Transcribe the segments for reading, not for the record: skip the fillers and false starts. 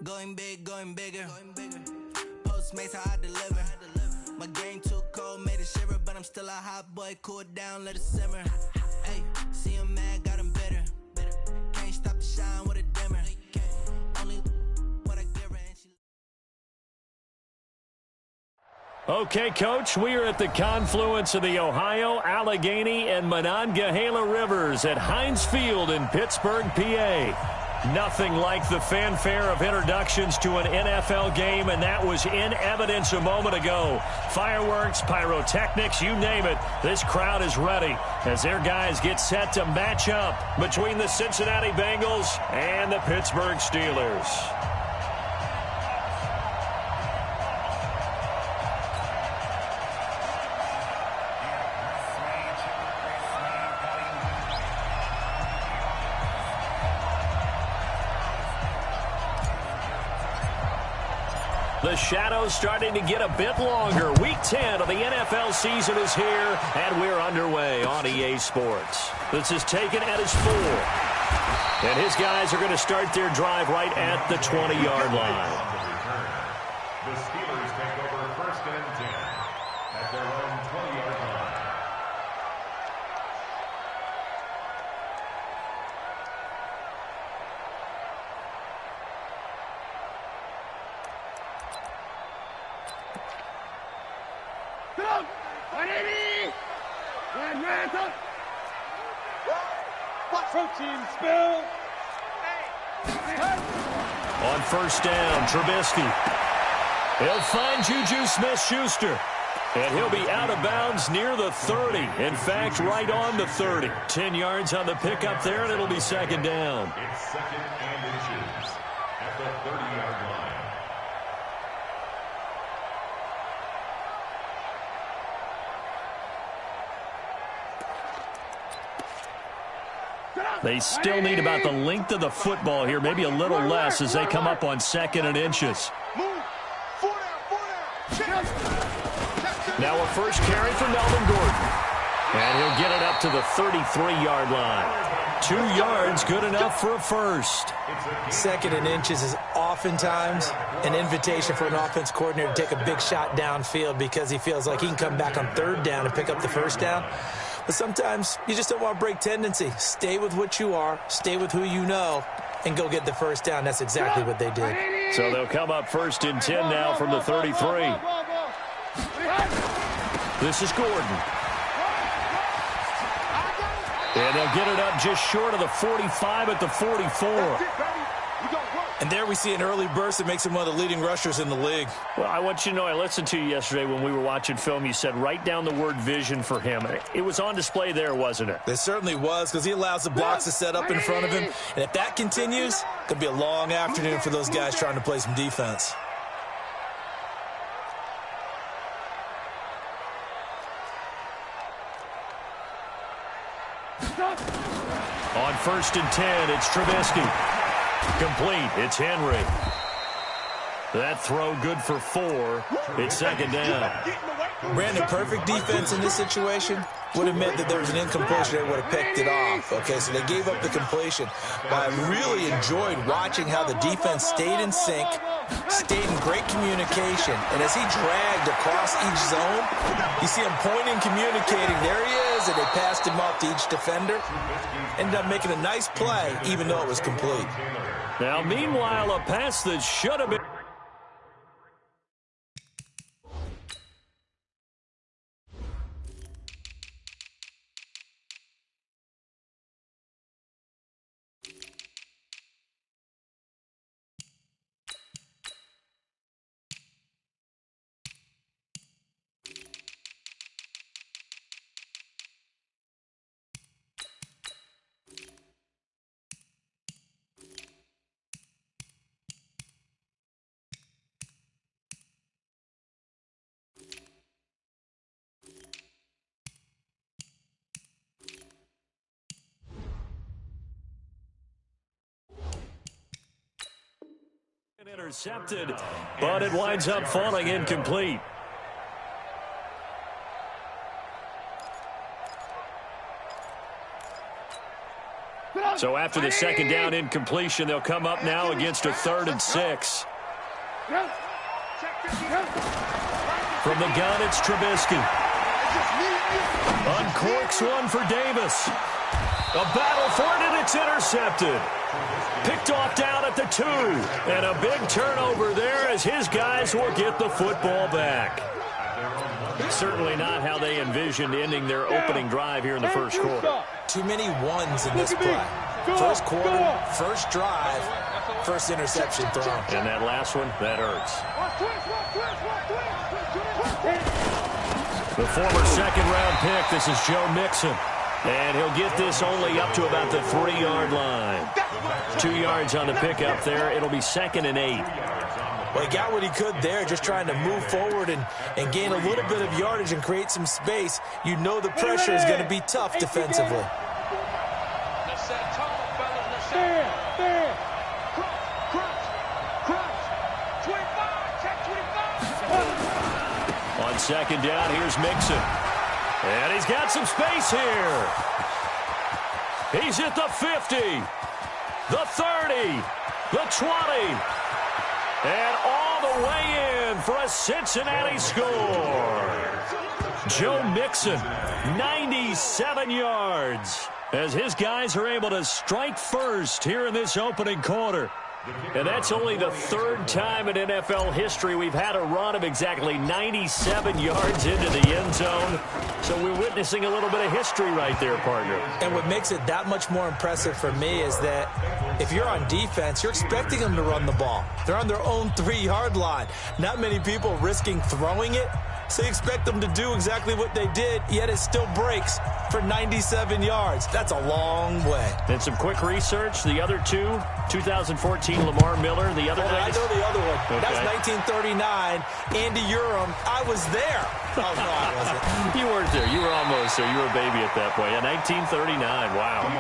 Going big, going bigger. Postmates, how I deliver. My game too cold, made it shiver, but I'm still a hot boy. Cool it down, let it simmer. Hey, see him mad, got him bitter. Can't stop the shine with a dimmer. Only what I give her and she. Okay, Coach, we are at the confluence of the Ohio, Allegheny, and Monongahela Rivers at Heinz Field in Pittsburgh, PA. Nothing like the fanfare of introductions to an NFL game, and that was in evidence a moment ago. Fireworks, pyrotechnics, you name it. This crowd is ready as their guys get set to match up between the Cincinnati Bengals and the Pittsburgh Steelers. The shadow's starting to get a bit longer. Week 10 of the NFL season is here, and we're underway on EA Sports. This is taken at his 4. And his guys are going to start their drive right at the 20-yard line. The Steelers take over first and 10 at their own 20-yard line. On first down, Trubisky. He'll find Juju Smith-Schuster. And he'll be out of bounds near the 30. In fact, right on the 30. 10 yards on the pickup there, and it'll be second down. It's second and inches at the 30-yard line. They still need about the length of the football here, maybe a little less as they come up on second and inches. Now a first carry for Melvin Gordon. And he'll get it up to the 33-yard line. 2 yards, good enough for a first. Second and inches is oftentimes an invitation for an offense coordinator to take a big shot downfield because he feels like he can come back on third down and pick up the first down. But sometimes you just don't want to break tendency. Stay with what you are, stay with who you know, and go get the first down. That's exactly what they did. So they'll come up first and 10 now from the 33. This is Gordon. And they'll get it up just short of the 45 at the 44. And there we see an early burst that makes him one of the leading rushers in the league. Well, I want you to know, I listened to you yesterday when we were watching film. You said write down the word vision for him. It was on display there, wasn't it? It certainly was, because he allows the blocks to set up in front of him. And if that continues, it's going to be a long afternoon for those guys trying to play some defense. On first and 10, it's Trubisky. Complete. It's Henry. That throw good for 4. It's second down. Brandon, perfect defense in this situation would have meant that there was an incompletion. They would have picked it off. Okay, so they gave up the completion. But I really enjoyed watching how the defense stayed in sync, stayed in great communication. And as he dragged across each zone, you see him pointing, communicating. There he is, and they passed him off to each defender. Ended up making a nice play, even though it was complete. Now, meanwhile, a pass that should have been... intercepted, but it winds up falling incomplete. So after the second down incompletion, they'll come up now against a 3rd and 6. From the gun, it's Trubisky. Uncorks one for Davis. A battle for it, and it's intercepted. Picked off down at the 2. And a big turnover there as his guys will get the football back. Certainly not how they envisioned ending their opening drive here in the first quarter. Too many ones in this play. First quarter, first drive, first interception thrown. And that last one, that hurts. The former second-round pick, this is Joe Mixon. And he'll get this only up to about the 3-yard line. 2 yards on the pickup there. It'll be 2nd and 8. Well, he got what he could there, just trying to move forward and gain a little bit of yardage and create some space. You know the pressure is going to be tough defensively. On second down, here's Mixon. And he's got some space here. He's at the 50, the 30, the 20, and all the way in for a Cincinnati score. Joe Mixon, 97 yards, as his guys are able to strike first here in this opening quarter. And that's only the 3rd time in NFL history we've had a run of exactly 97 yards into the end zone. So we're witnessing a little bit of history right there, partner. And what makes it that much more impressive for me is that if you're on defense, you're expecting them to run the ball. They're on their own 3-yard line. Not many people risking throwing it. So you expect them to do exactly what they did, yet it still breaks for 97 yards. That's a long way. And some quick research. The other two, 2014 Lamar Miller. The other I know the other one. Okay. That's 1939. Andy Urim. I was there. Oh, no, I wasn't. You weren't there. You were almost there. You were a baby at that point. Yeah, 1939. Wow.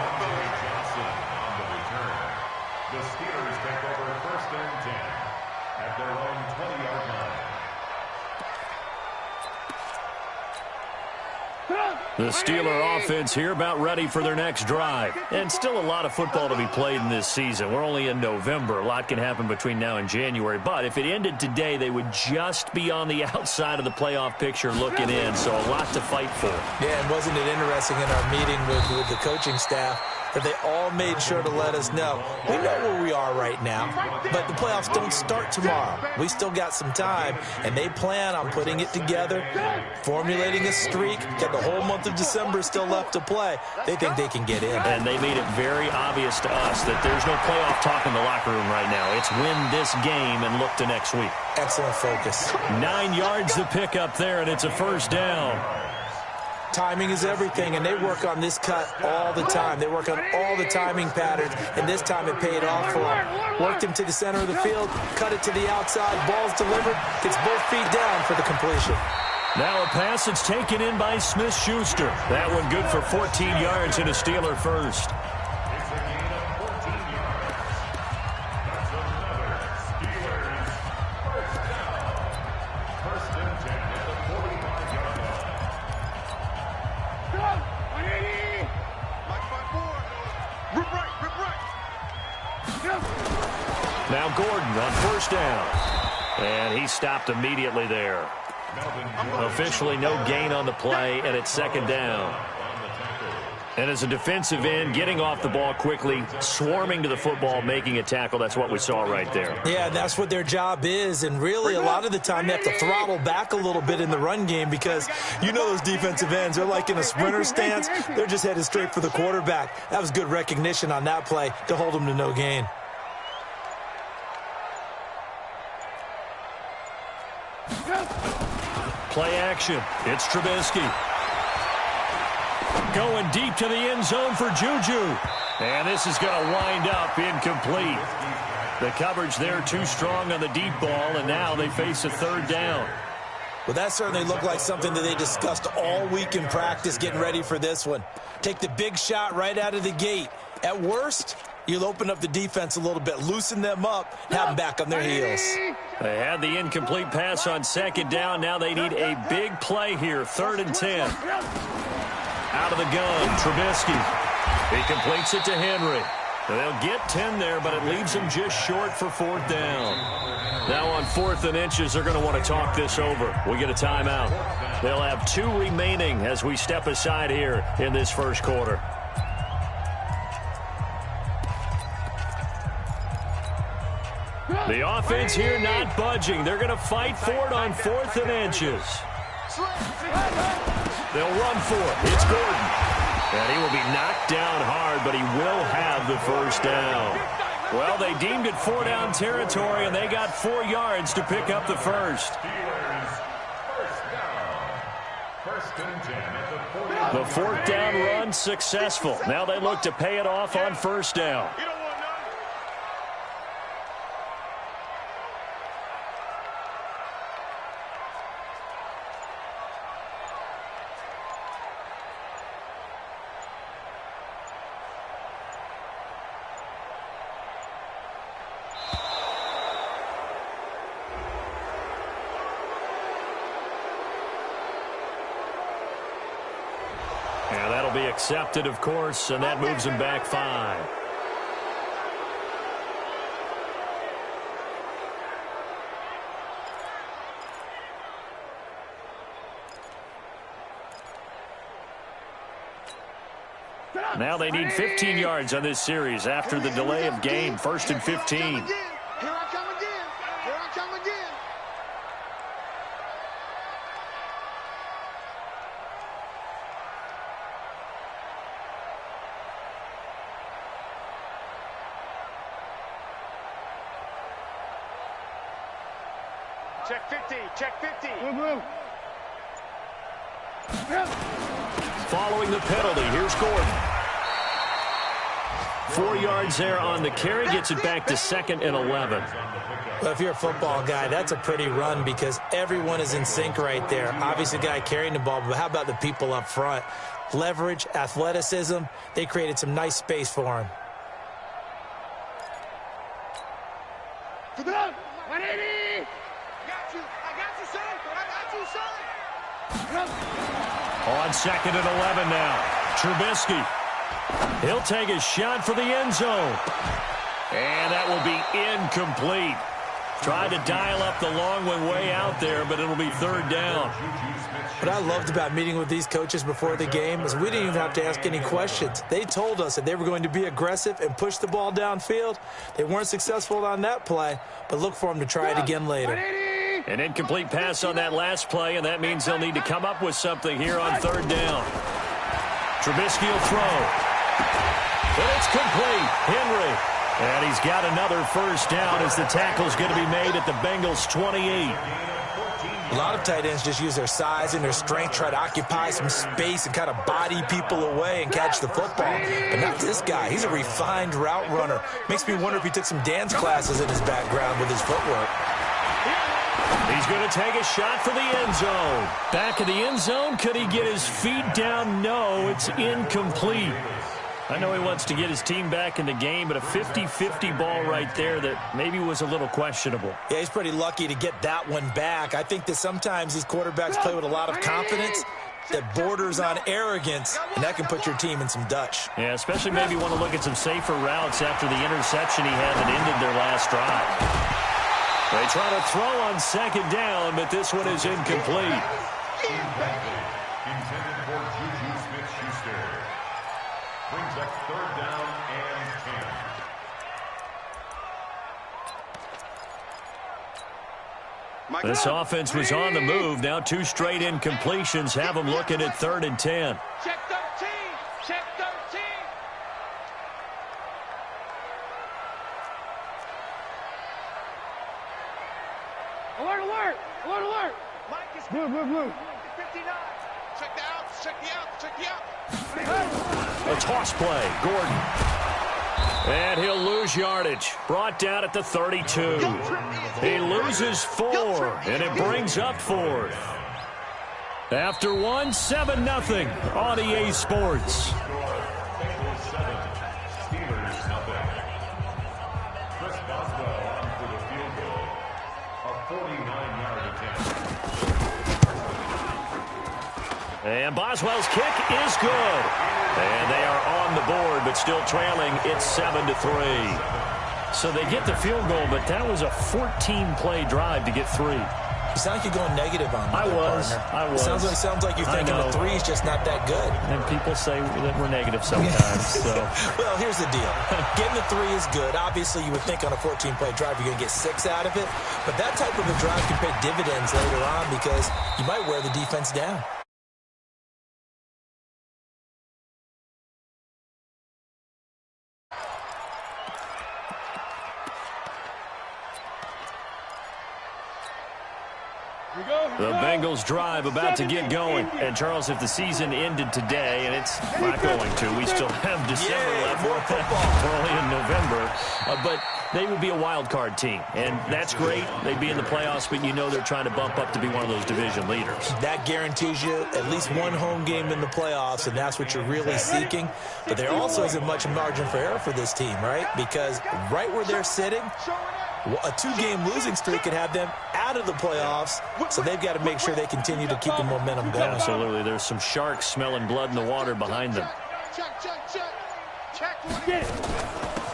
The Steelers take over 1st and 10 at their own 20-yard line. The Steeler offense here about ready for their next drive. And still a lot of football to be played in this season. We're only in November. A lot can happen between now and January. But if it ended today, they would just be on the outside of the playoff picture looking in. So a lot to fight for. Yeah, and wasn't it interesting in our meeting with the coaching staff that they all made sure to let us know. We know where we are right now, but the playoffs don't start tomorrow. We still got some time, and they plan on putting it together, formulating a streak, got the whole month of December still left to play. They think they can get in. And they made it very obvious to us that there's no playoff talk in the locker room right now. It's win this game and look to next week. Excellent focus. 9 yards to pick up there, and it's a 1st down. Timing is everything, and they work on this cut all the time. They work on all the timing patterns, and this time it paid off for them. Worked him to the center of the field, cut it to the outside, ball's delivered, gets both feet down for the completion. Now a pass that's taken in by Smith-Schuster. That one good for 14 yards and a Steeler first. It's a gain of 14 yards. That's another Steelers first down. 1st and 10 at the 45-yard line. Now Gordon on 1st down. And he stopped immediately there. Officially no gain on the play, and it's 2nd down. And as a defensive end, getting off the ball quickly, swarming to the football, making a tackle, that's what we saw right there. Yeah, that's what their job is, and really a lot of the time they have to throttle back a little bit in the run game because you know those defensive ends, they're like in a sprinter stance. They're just headed straight for the quarterback. That was good recognition on that play to hold them to no gain. Play action. It's Trubisky. Going deep to the end zone for Juju. And this is going to wind up incomplete. The coverage there too strong on the deep ball, and now they face a 3rd down. Well, that certainly looked like something that they discussed all week in practice getting ready for this one. Take the big shot right out of the gate. At worst, you'll open up the defense a little bit, loosen them up, have them back on their heels. They had the incomplete pass on 2nd down. Now they need a big play here, 3rd and 10. Out of the gun, Trubisky. He completes it to Henry. They'll get 10 there, but it leaves them just short for 4th down. Now on 4th and inches, they're going to want to talk this over. We get a timeout. They'll have 2 remaining as we step aside here in this first quarter. The offense here not budging. They're going to fight for it on 4th and inches. They'll run for it. It's Gordon. And he will be knocked down hard, but he will have the first down. Well, they deemed it 4-down territory, and they got 4 yards to pick up the first. The 4th down run successful. Now they look to pay it off on 1st down. Yeah, that'll be accepted, of course, and that moves him back 5. Now they need 15 yards on this series after the delay of game. 1st and 15. Here I come again. Here I come again. Check 50. Check 50. Following the penalty, here's Gordon. 4 yards there on the carry, gets it back to 2nd and 11. Well, if you're a football guy, that's a pretty run because everyone is in sync right there. Obviously, the guy carrying the ball, but how about the people up front? Leverage, athleticism, they created some nice space for him. For them, 180. I got you, son. On 2nd and 11 now. Trubisky. He'll take a shot for the end zone. And that will be incomplete. Tried to dial up the long one way out there, but it'll be 3rd down. What I loved about meeting with these coaches before the game is we didn't even have to ask any questions. They told us that they were going to be aggressive and push the ball downfield. They weren't successful on that play, but look for them to try it again later. An incomplete pass on that last play, and that means they'll need to come up with something here on 3rd down. Trubisky will throw. And it's complete. Henry. And he's got another first down as the tackle's going to be made at the Bengals' 28. A lot of tight ends just use their size and their strength, try to occupy some space and kind of body people away and catch the football. But not this guy. He's a refined route runner. Makes me wonder if he took some dance classes in his background with his footwork. He's going to take a shot for the end zone. Back of the end zone. Could he get his feet down? No, it's incomplete. I know he wants to get his team back in the game, but a 50-50 ball right there that maybe was a little questionable. Yeah, he's pretty lucky to get that one back. I think that sometimes these quarterbacks play with a lot of confidence that borders on arrogance, and that can put your team in some Dutch. Yeah, especially maybe want to look at some safer routes after the interception he had that ended their last drive. They try to throw on 2nd down, but this one is incomplete. Intended for Juju Smith-Schuster. Brings up 3rd down and 10. This offense was on the move. Now 2 straight incompletions have them looking at 3rd and 10. Check 13. Check 13. Alert, alert. Alert, alert. Mike is Blue. 59. Check the outs. Check the outs. Check the outs. A toss play. Gordon. And he'll lose yardage. Brought down at the 32. He loses 4, and it brings up 4th. After 1, 7-0 on EA Sports. Bengals 7, Steelers 0. Chris Boswell on for the field goal. A 49-yard attempt. And Boswell's kick is good. And they are on the board, but still trailing. It's 7-3. So they get the field goal, but that was a 14-play drive to get 3. You sound like you're going negative on me. I was. Sounds like you're thinking the 3 is just not that good. And people say that we're negative sometimes. So. Well, here's the deal. Getting the 3 is good. Obviously, you would think on a 14-play drive you're going to get 6 out of it. But that type of a drive can pay dividends later on because you might wear the defense down. The Bengals drive about to get going. And, Charles, if the season ended today, and it's not going to, we still have December left. More football. Early in November. But they would be a wild card team. And that's great. They'd be in the playoffs, but you know they're trying to bump up to be one of those division leaders. That guarantees you at least one home game in the playoffs, and that's what you're really seeking. But there also isn't much margin for error for this team, right? Because right where they're sitting, a 2-game losing streak could have them out of the playoffs, so they've got to make sure they continue to keep the momentum going. Absolutely. There's some sharks smelling blood in the water behind them.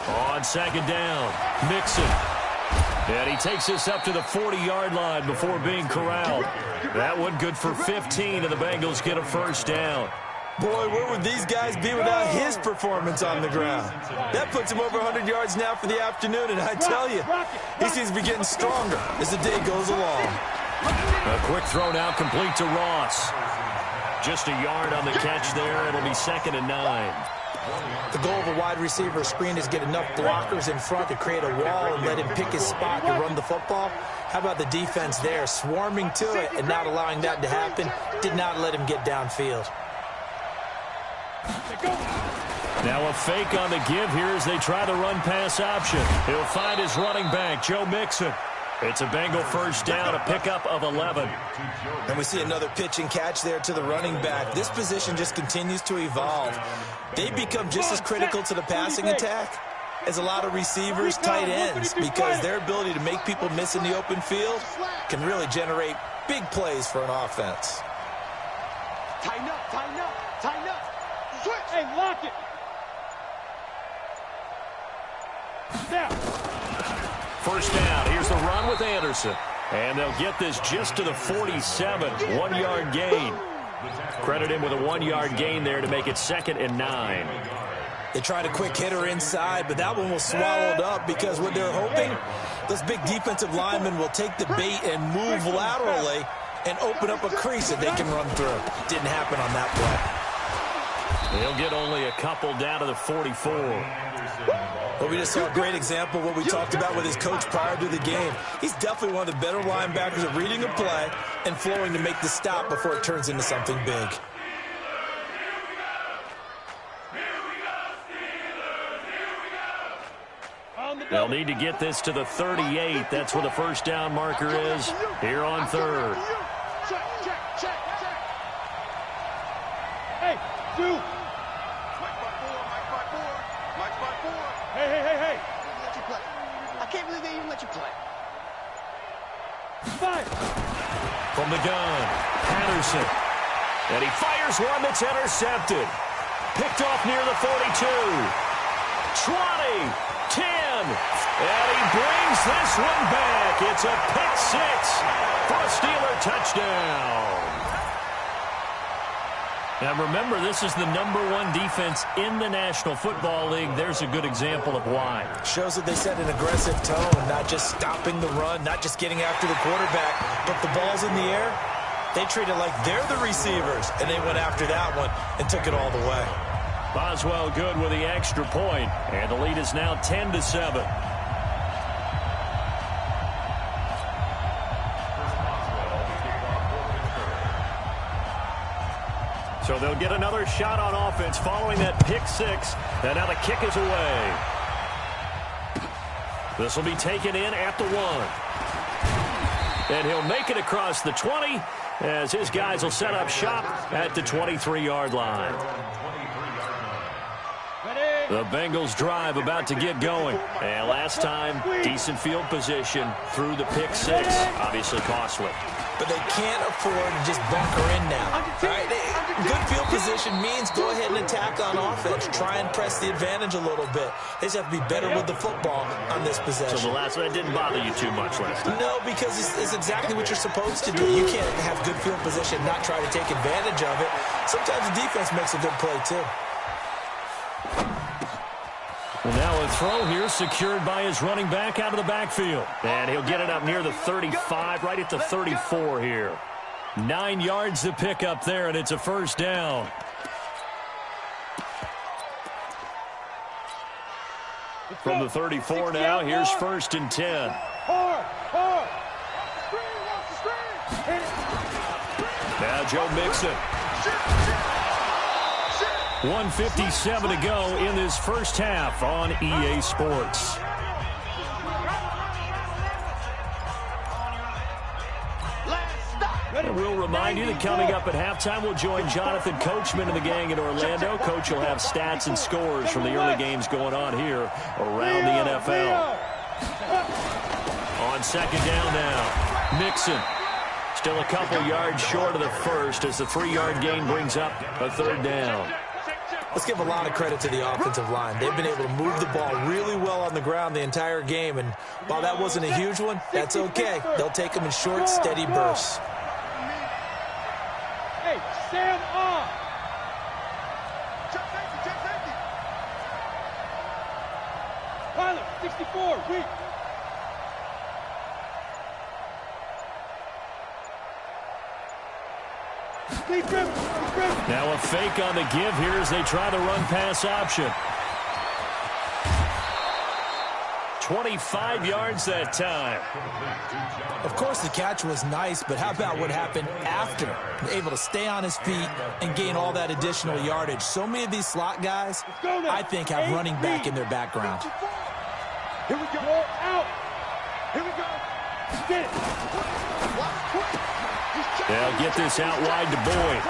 On second down, Mixon. And he takes us up to the 40-yard line before being corralled. That one good for 15, and the Bengals get a first down. Boy, where would these guys be without his performance on the ground? That puts him over 100 yards now for the afternoon, and I tell you, he seems to be getting stronger as the day goes along. A quick throw now complete to Ross. Just a yard on the catch there. It'll be 2nd and 9. The goal of a wide receiver screen is get enough blockers in front to create a wall and let him pick his spot to run the football. How about the defense there, swarming to it and not allowing that to happen? Did not let him get downfield. Now a fake on the give here as they try the run-pass option. He'll find his running back, Joe Mixon. It's a Bengal first down, a pickup of 11. And we see another pitch and catch there to the running back. This position just continues to evolve. They become just as critical to the passing attack as a lot of receivers, tight ends, because their ability to make people miss in the open field can really generate big plays for an offense. Tighten up, tighten up, tighten up. Switch. Hey, lock it. Now. First down. Here's the run with Anderson. And they'll get this just to the 47. 1-yard gain. Credit him with a 1-yard gain there to make it 2nd and 9. They tried a quick hitter inside, but that one was swallowed up because what they're hoping, those big defensive linemen will take the bait and move laterally and open up a crease that they can run through. Didn't happen on that play. They'll get only a couple down to the 44. Well, we just saw a great example of what we talked about with his coach prior to the game. He's definitely one of the better linebackers at reading a play and flowing to make the stop before it turns into something big. They'll need to get this to the 38. That's where the first down marker is here on 3rd. Hey, two. Hey. Let you play. I can't believe they even let you play. 5. From the gun, Patterson. And he fires one that's intercepted. Picked off near the 42. 20, 10. And he brings this one back. It's a pick 6 for a Steeler touchdown. Now, remember, this is the #1 defense in the National Football League. There's a good example of why. Shows that they set an aggressive tone, not just stopping the run, not just getting after the quarterback, but the ball's in the air. They treat it like they're the receivers, and they went after that one and took it all the way. Boswell good with the extra point, and the lead is now 10-7. So they'll get another shot on offense following that pick 6. And now the kick is away. This will be taken in at the 1. And he'll make it across the 20 as his guys will set up shop at the 23-yard line. The Bengals drive about to get going. And last time, decent field position through the pick 6. Obviously costly. But they can't afford to just bunker in now. Right? good field position means go ahead and attack on offense. Try and press the advantage a little bit. They just have to be better with the football on this possession. So the last one didn't bother you too much last time? No, because it's exactly what you're supposed to do. You can't have good field position and not try to take advantage of it. Sometimes the defense makes a good play, too. And now a throw here secured by his running back out of the backfield. And he'll get it up near the 35, right at the 34 here. 9 yards to pick up there, and it's a first down. From the 34 now, here's 1st and 10. Now Joe Mixon. 1:57 to go in this first half on EA Sports. And we'll remind you that coming up at halftime, we'll join Jonathan Coachman and the gang in Orlando. Coach will have stats and scores from the early games going on here around the NFL. On 2nd down now, Mixon. Still a couple yards short of the first as the 3-yard gain brings up a 3rd down. Let's give a lot of credit to the offensive line. They've been able to move the ball really well on the ground the entire game, and while that wasn't a huge one, that's okay. They'll take them in short, steady bursts. Hey, Sam on. Pilot, 64, weak. Now a fake on the give here as they try the run-pass option. 25 yards that time. Of course, the catch was nice, but how about what happened after? Able to stay on his feet and gain all that additional yardage. So many of these slot guys, I think, have running back in their background. Here we go. Out. Here we go. Get it. They'll get this out wide to Boyd.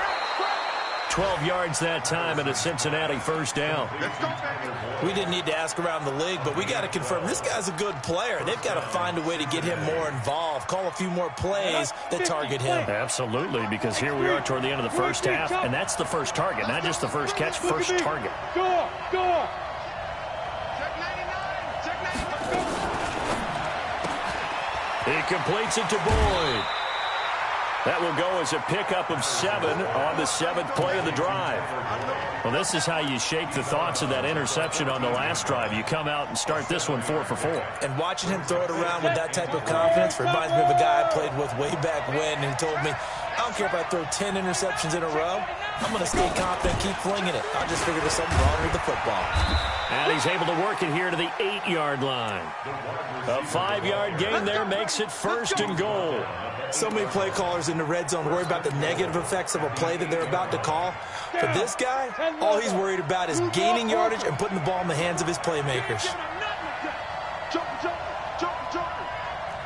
12 yards that time and a Cincinnati first down. We didn't need to ask around the league, but we got to confirm this guy's a good player. They've got to find a way to get him more involved, call a few more plays that target him. Absolutely, because here we are toward the end of the first half, and that's the first target, not just the first catch, first target. Go. He completes it to Boyd. That will go as a pickup of 7 on the 7th play of the drive. Well, this is how you shake the thoughts of that interception on the last drive. You come out and start this one 4 for 4. And watching him throw it around with that type of confidence reminds me of a guy I played with way back when, and he told me, I don't care if I throw 10 interceptions in a row. I'm going to stay confident, keep flinging it. I just figured there's something wrong with the football. And he's able to work it here to the 8-yard line. A 5-yard gain there makes it 1st and goal. So many play callers in the red zone worry about the negative effects of a play that they're about to call. For this guy, all he's worried about is gaining yardage and putting the ball in the hands of his playmakers. Jump.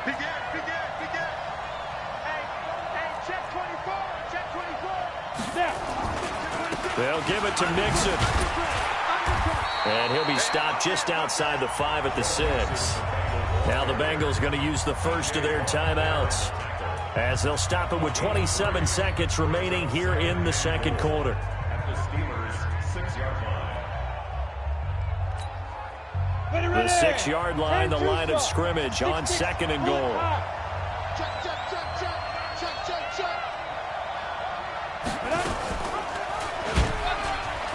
Begin. Hey, check 24. They'll give it to Mixon. And he'll be stopped just outside the 5 at the 6. Now the Bengals going to use the first of their timeouts, as they'll stop it with 27 seconds remaining here in the second quarter. At the Steelers' 6-yard line. The 6-yard line, the line of scrimmage on 2nd and goal. Check.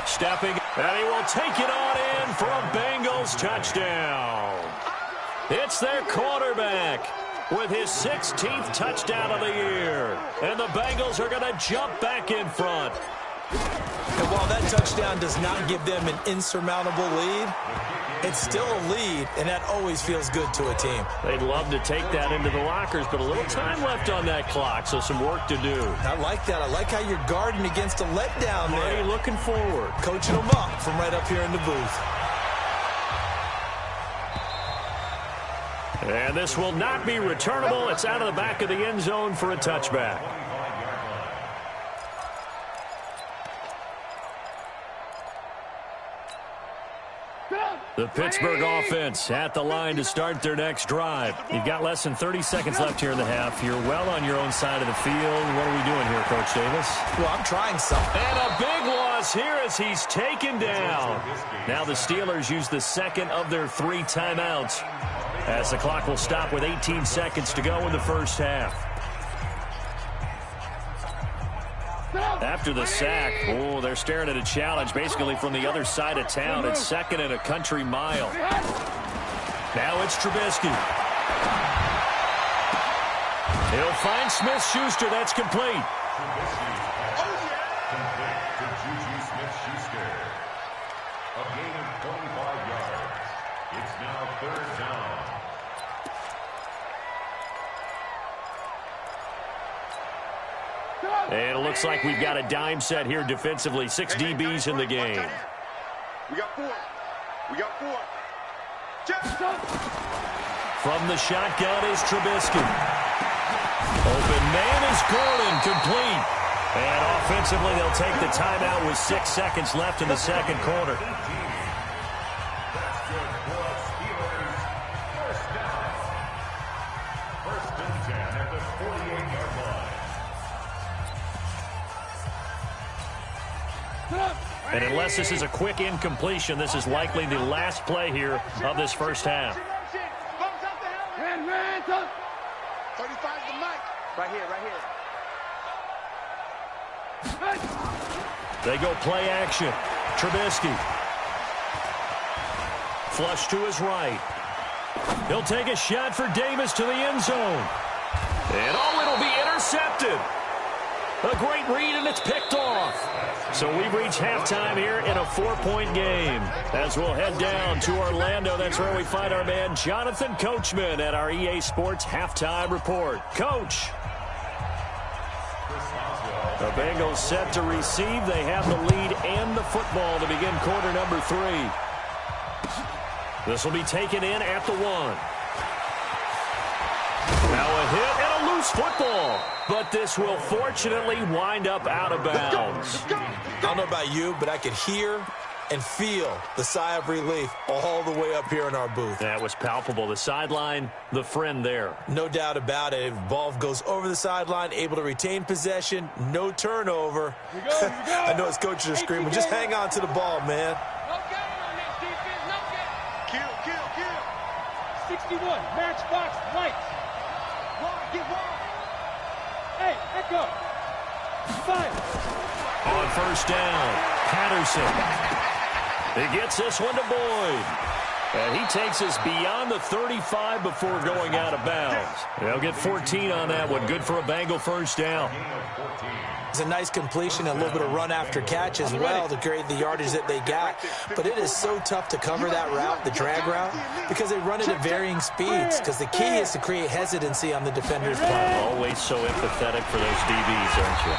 Stepping, and he will take it on in for a Bengals touchdown. It's their quarterback with his 16th touchdown of the year. And the Bengals are going to jump back in front. And while that touchdown does not give them an insurmountable lead, it's still a lead, and that always feels good to a team. They'd love to take that into the lockers, but a little time left on that clock, so some work to do. I like that. I like how you're guarding against a letdown there. Marty looking forward. Coaching them up from right up here in the booth. And this will not be returnable. It's out of the back of the end zone for a touchback. Go. The Pittsburgh offense at the line to start their next drive. You've got less than 30 seconds left here in the half. You're well on your own side of the field. What are we doing here, Coach Davis? Well, I'm trying something. And a big loss here as he's taken down. Now the Steelers use the second of their 3 timeouts as the clock will stop with 18 seconds to go in the first half. After the sack, they're staring at a challenge basically from the other side of town. It's second and a country mile. Now it's Trubisky. He'll find Smith-Schuster. That's complete. Complete to Juju Smith-Schuster. A gain of 25 yards. It's now 3rd down. And it looks like we've got a dime set here defensively. 6 DBs in the game. We got 4. We got 4. From the shotgun is Trubisky. Open man is Gordon, complete. And offensively, they'll take the timeout with 6 seconds left in the second quarter. That's good for us, Steelers. First down. 1st and 10 at the 48-yard line. And unless this is a quick incompletion, this is likely the last play here of this first half. 35's the mic. Right here, right here. They go play action. Trubisky. Flush to his right. He'll take a shot for Davis to the end zone. And it'll be intercepted. A great read, and it's picked off. So we've reached halftime here in a 4-point game. As we'll head down to Orlando, that's where we find our man Jonathan Coachman at our EA Sports Halftime Report. Coach. The Bengals set to receive. They have the lead and the football to begin quarter number 3. This will be taken in at the 1. Now a hit and a loose football. But this will fortunately wind up out of bounds. I don't know about you, but I could hear and feel the sigh of relief all the way up here in our booth. That was palpable. The sideline, the friend there. No doubt about it. Ball goes over the sideline, able to retain possession, no turnover. I know his coaches are screaming, just hang on to the ball, man. No game on this defense, no game. Kill. 61, matchbox, lights. Wide, get wide. Hey, echo. Fire. On first down, Patterson. He gets this one to Boyd. And he takes us beyond the 35 before going out of bounds. They'll get 14 on that one. Good for a Bengal first down. It's a nice completion, a little bit of run after catch as well to create the yardage that they got. But it is so tough to cover that route, the drag route, because they run it at varying speeds. Because the key is to create hesitancy on the defender's part. Always so empathetic for those DBs, aren't you?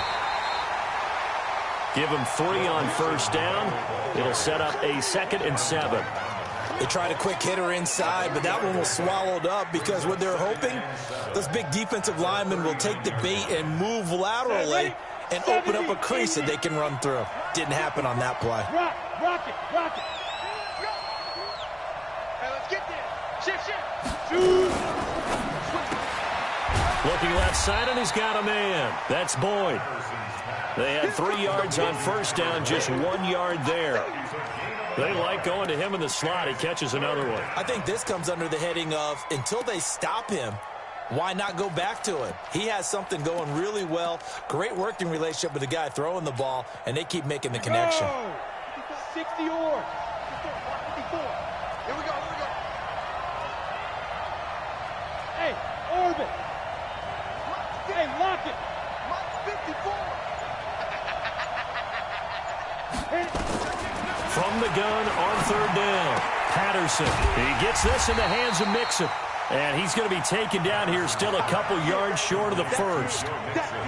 Give them 3 on first down. It'll set up a 2nd and 7. They tried a quick hitter inside, but that one was swallowed up because what they're hoping, those big defensive linemen will take the bait and move laterally and open up a crease that they can run through. Didn't happen on that play. Rock it. Hey, let's get there. Shift. Looking left side, and he's got a man. That's Boyd. They had 3 yards on first down, just 1 yard there. They like going to him in the slot. He catches another one. I think this comes under the heading of until they stop him, why not go back to him? He has something going really well. Great working relationship with the guy throwing the ball, and they keep making the connection. 60 or. 54. Here we go. Hey, Orbit. Hey, lock it. Mike 54. From the gun on third down, Patterson. He gets this in the hands of Mixon. And he's going to be taken down here still a couple yards short of the first.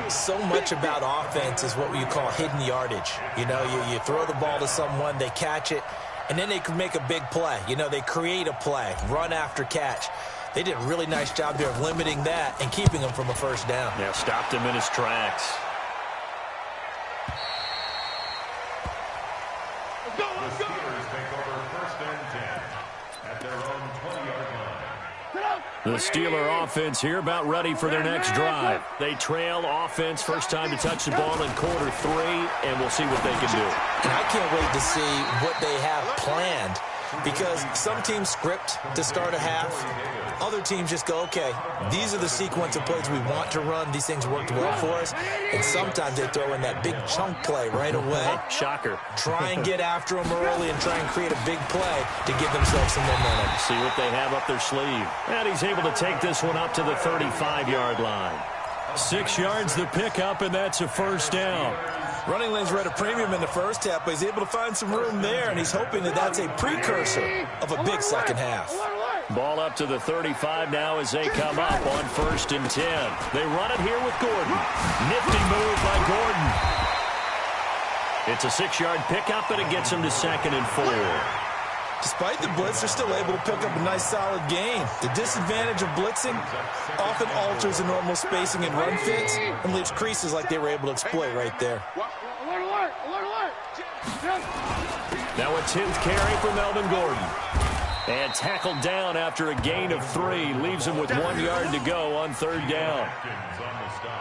So much about offense is what you call hidden yardage. You know, you throw the ball to someone, they catch it, and then they can make a big play. You know, they create a play, run after catch. They did a really nice job there of limiting that and keeping him from a first down. Yeah, stopped him in his tracks. The Steelers take over 1st and 10. at their own 20-yard line. The Steeler offense here about ready for their next drive. They trail offense, first time to touch the ball in quarter 3, and we'll see what they can do. And I can't wait to see what they have planned, because some teams script to start a half. Other teams just go, okay, these are the sequence of plays we want to run. These things worked well for us. And sometimes they throw in that big chunk play right away. Shocker. Try and get after them early and try and create a big play to give themselves some momentum. See what they have up their sleeve. And he's able to take this one up to the 35-yard line. 6 yards the pickup, and that's a first down. Running lanes were at a premium in the first half, but he's able to find some room there, and he's hoping that that's a precursor of a big second half. Ball up to the 35 now as they come up on 1st and 10. They run it here with Gordon. Nifty move by Gordon. It's a 6-yard pickup, and it gets him to 2nd and 4. Despite the blitz, they're still able to pick up a nice solid gain. The disadvantage of blitzing often alters the normal spacing and run fits and leaves creases like they were able to exploit right there. Now a 10th carry for Melvin Gordon. And tackled down after a gain of 3. Leaves him with 1 yard to go on 3rd down.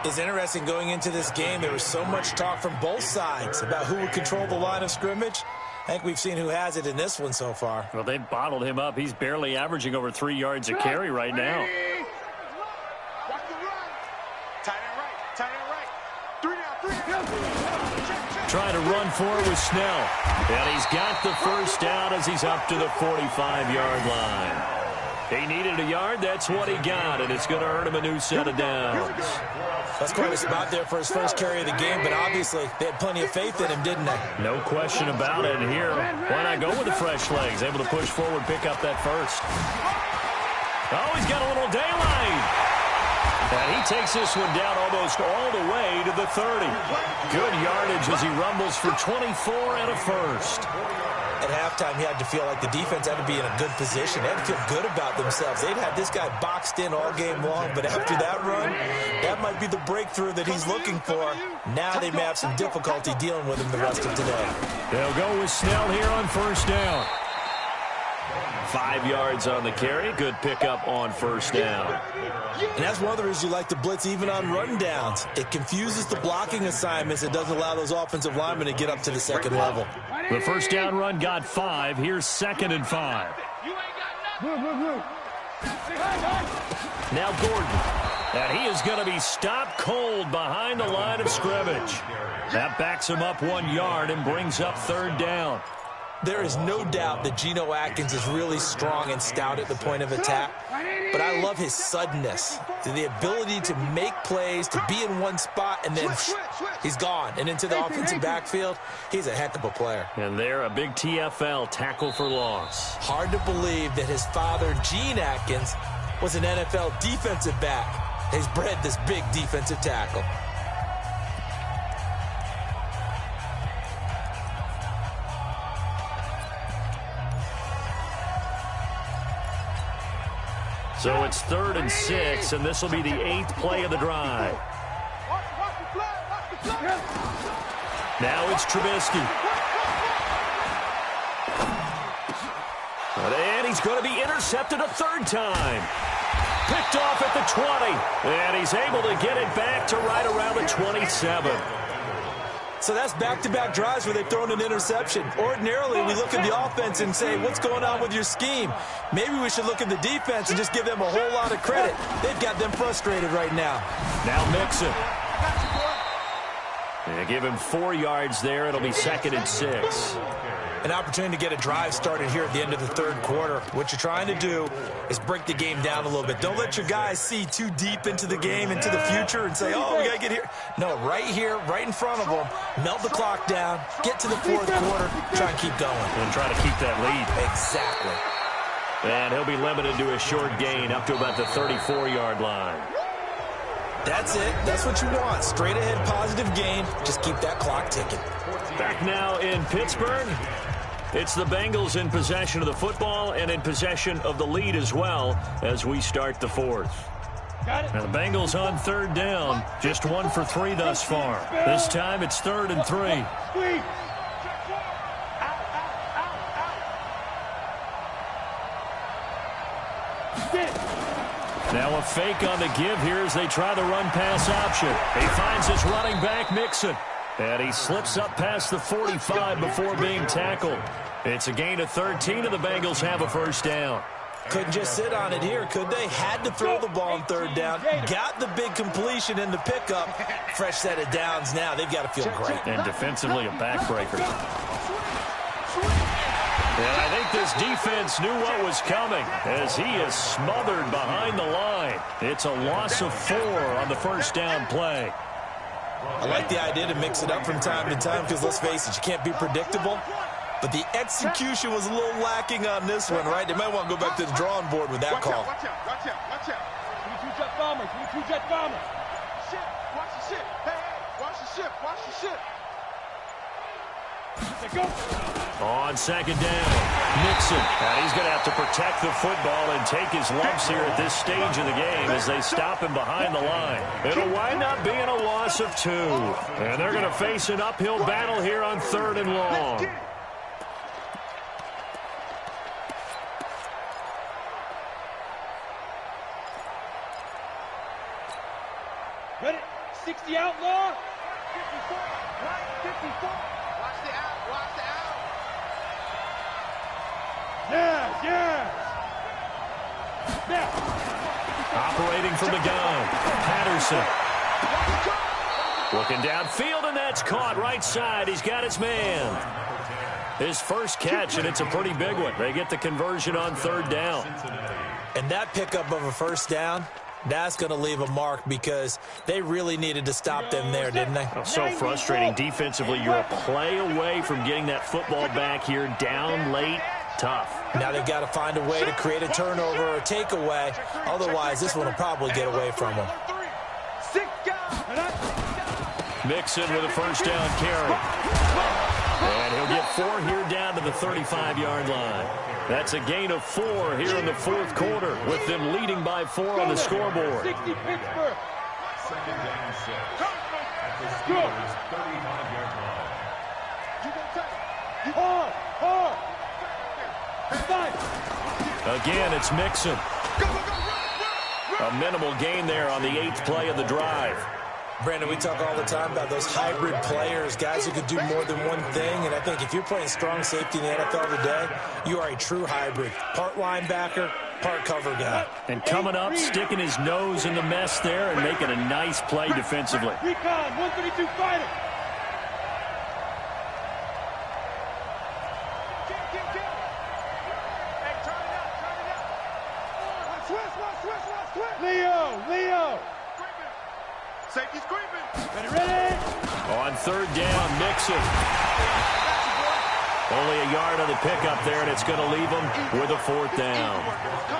It's interesting going into this game. There was so much talk from both sides about who would control the line of scrimmage. I think we've seen who has it in this one so far. Well, they've bottled him up. He's barely averaging over 3 yards a carry right now. Trying to run for it with Snell. And he's got the first down as he's up to the 45-yard line. He needed a yard. That's what he got, and it's going to earn him a new set of downs. That's quite a spot there for his first carry of the game, but obviously they had plenty of faith in him, didn't they? No question about it. And here, why not go with the fresh legs? Able to push forward, pick up that first. Oh, he's got a little daylight. And he takes this one down almost all the way to the 30. Good yardage as he rumbles for 24 and a first. At halftime, he had to feel like the defense had to be in a good position. They had to feel good about themselves. They'd had this guy boxed in all game long, but after that run, that might be the breakthrough that he's looking for. Now they may have some difficulty dealing with him the rest of today. They'll go with Snell here on 1st down. 5 yards on the carry. Good pickup on 1st down. And that's one of the reasons you like to blitz even on run downs. It confuses the blocking assignments. It doesn't allow those offensive linemen to get up to the second level. The 1st down run got 5. Here's 2nd and 5. Now Gordon. And he is going to be stopped cold behind the line of scrimmage. That backs him up 1 yard and brings up 3rd down. There is no doubt that Geno Atkins is really strong and stout at the point of attack, but I love his suddenness, the ability to make plays, to be in one spot, and then he's gone and into the offensive backfield. He's a heck of a player. And there, a big TFL, tackle for loss. Hard to believe that his father, Gene Atkins, was an NFL defensive back. He's bred this big defensive tackle. So it's 3rd and 6, and this will be the 8th play of the drive. Now it's Trubisky. And he's going to be intercepted a 3rd time. Picked off at the 20. And he's able to get it back to right around the 27. So that's back-to-back drives where they've thrown an interception. Ordinarily, we look at the offense and say, what's going on with your scheme? Maybe we should look at the defense and just give them a whole lot of credit. They've got them frustrated right now. Now Mixon. And give him 4 yards there. It'll be 2nd and 6. An opportunity to get a drive started here at the end of the 3rd quarter. What you're trying to do is break the game down a little bit. Don't let your guys see too deep into the game, into the future, and say, oh, we got to get here. No, right here, right in front of them, melt the clock down, get to the 4th quarter, try and keep going. And try to keep that lead. Exactly. And he'll be limited to a short gain up to about the 34-yard line. That's it. That's what you want. Straight ahead, positive gain. Just keep that clock ticking. Back now in Pittsburgh. It's the Bengals in possession of the football and in possession of the lead as well as we start the 4th. Now the Bengals on 3rd down. Just 1 for 3 thus far. This time it's 3rd and 3. Now a fake on the give here as they try the run-pass option. He finds his running back, Mixon. And he slips up past the 45 before being tackled. It's a gain of 13, and the Bengals have a first down. Couldn't just sit on it here, could they? Had to throw the ball on third down. Got the big completion in the pickup. Fresh set of downs now. They've got to feel great. And defensively, a backbreaker. And I think this defense knew what was coming as he is smothered behind the line. It's a loss of 4 on the first down play. I like the idea to mix it up from time to time because, let's face it, you can't be predictable. But the execution was a little lacking on this one, right? They might want to go back to the drawing board with that call. Watch out, watch out, watch out. 22 jet bombers, 22 jet bombers. Ship, watch the ship. Hey, hey, watch the ship, watch the ship. On second down, Mixon. And he's going to have to protect the football and take his lumps here at this stage of the game as they stop him behind the line. It'll wind up being a loss of 2. And they're going to face an uphill battle here on 3rd and long. Ready? 60 outlaw. 54, right, 54. Watch the out, watch the out. Yes, yes. Now. Operating from the gun, Patterson. Looking downfield, and that's caught right side. He's got his man. His first catch, and it's a pretty big one. They get the conversion on 3rd down. And that pickup of a first down, that's going to leave a mark because they really needed to stop them there, didn't they? So frustrating defensively. You're a play away from getting that football back here, down late. Tough. Now they've got to find a way to create a turnover or a takeaway. Otherwise, this one will probably get away from them. Mixon with a first down carry. And he'll get 4 here down to the 35-yard line. That's a gain of 4 here in the 4th quarter with them leading by 4 on the scoreboard. 60 Pittsburgh. Second down 6 at the Steelers' 35-yard line. Hard. Again, it's Mixon. A minimal gain there on the 8th play of the drive. Brandon, we talk all the time about those hybrid players, guys who could do more than one thing. And I think if you're playing strong safety in the NFL today, you are a true hybrid. Part linebacker, part cover guy. And coming up, sticking his nose in the mess there and making a nice play defensively. Recon, 132 fighter. Leo. Safety's creeping. Ready. On 3rd down, Mixon. Only a yard on the pickup there, and it's going to leave them with a 4th down.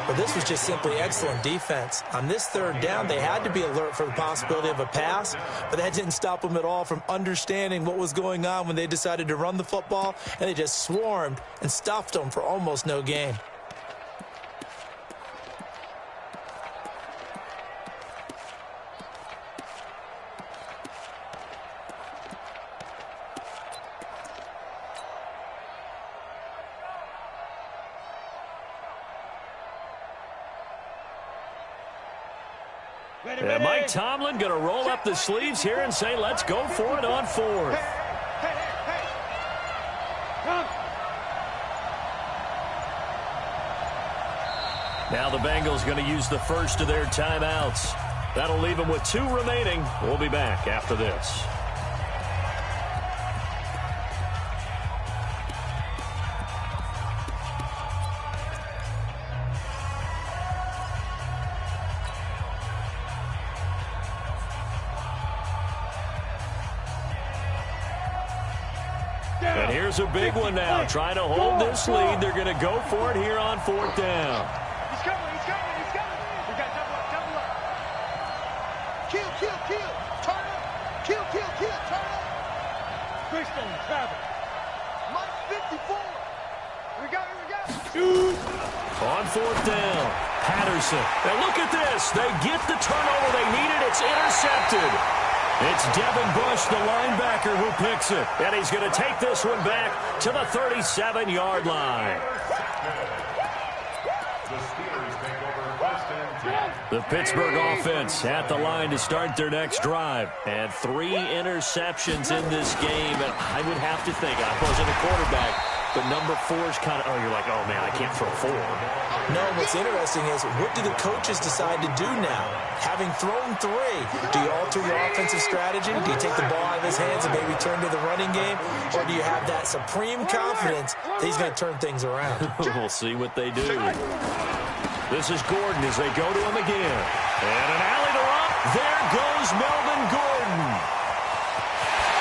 But this was just simply excellent defense. On this 3rd down, they had to be alert for the possibility of a pass, but that didn't stop them at all from understanding what was going on when they decided to run the football, and they just swarmed and stuffed them for almost no gain. And Mike Tomlin going to roll up the sleeves here and say, let's go for it on 4th. Now the Bengals going to use the first of their timeouts. That'll leave them with 2 remaining. We'll be back after this. And here's a big one now. Trying to hold this lead. They're going to go for it here on 4th down. He's coming. We got double up. Kill. Turn up. Kill. Turn up. Christian Travis. Mike 54. We got it. Shoot. On 4th down, Patterson. And look at this. They get the turnover they needed. It's intercepted. It's Devin Bush, the linebacker, who picks it. And he's going to take this one back to the 37-yard line. The Steelers take over 1st and 10. The Pittsburgh offense at the line to start their next drive. And 3 interceptions in this game. And I would have to think, I wasn't a quarterback, but number 4 is kind of, you're like, oh, man, I can't throw 4. No, what's interesting is, what do the coaches decide to do now? Having thrown 3, do you alter your offensive strategy? Do you take the ball out of his hands and maybe turn to the running game? Or do you have that supreme confidence that he's going to turn things around? We'll see what they do. This is Gordon as they go to him again. And an alley to Rupp. There goes Melvin Gordon.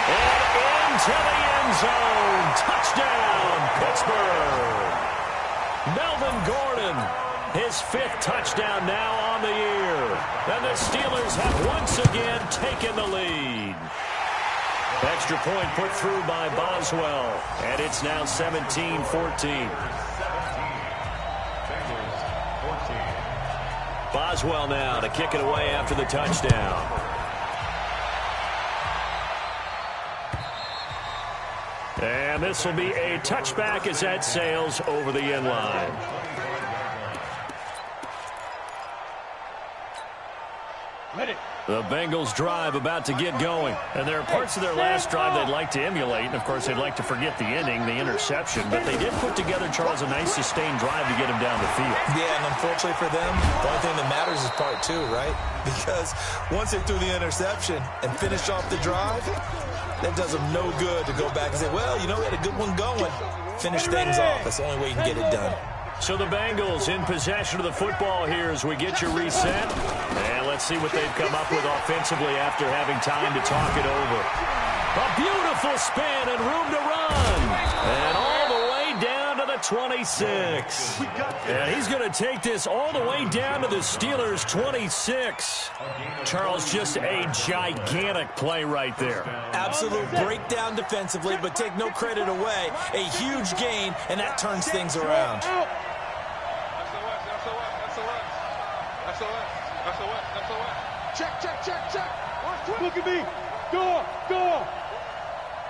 And into the end zone. Touchdown, Pittsburgh. Melvin Gordon, his 5th touchdown now on the year. And the Steelers have once again taken the lead. Extra point put through by Boswell. And it's now 17-14. Boswell now to kick it away after the touchdown. And this will be a touchback as that sails over the end line. The Bengals drive about to get going. And there are parts of their last drive they'd like to emulate. And, of course, they'd like to forget the inning, the interception. But they did put together, Charles, a nice sustained drive to get him down the field. Yeah, and unfortunately for them, the only thing that matters is part 2, right? Because once they threw the interception and finished off the drive, that does them no good to go back and say, well, you know, we had a good one going. Finish things off. That's the only way you can get it done. So the Bengals in possession of the football here as we get you reset. And let's see what they've come up with offensively after having time to talk it over. A beautiful spin and room to run. And all the way down to the 26. And he's going to take this all the way down to the Steelers' 26. Charles, just a gigantic play right there. Absolute breakdown defensively, but take no credit away. A huge gain, and that turns things around. Check. Look at me. Go.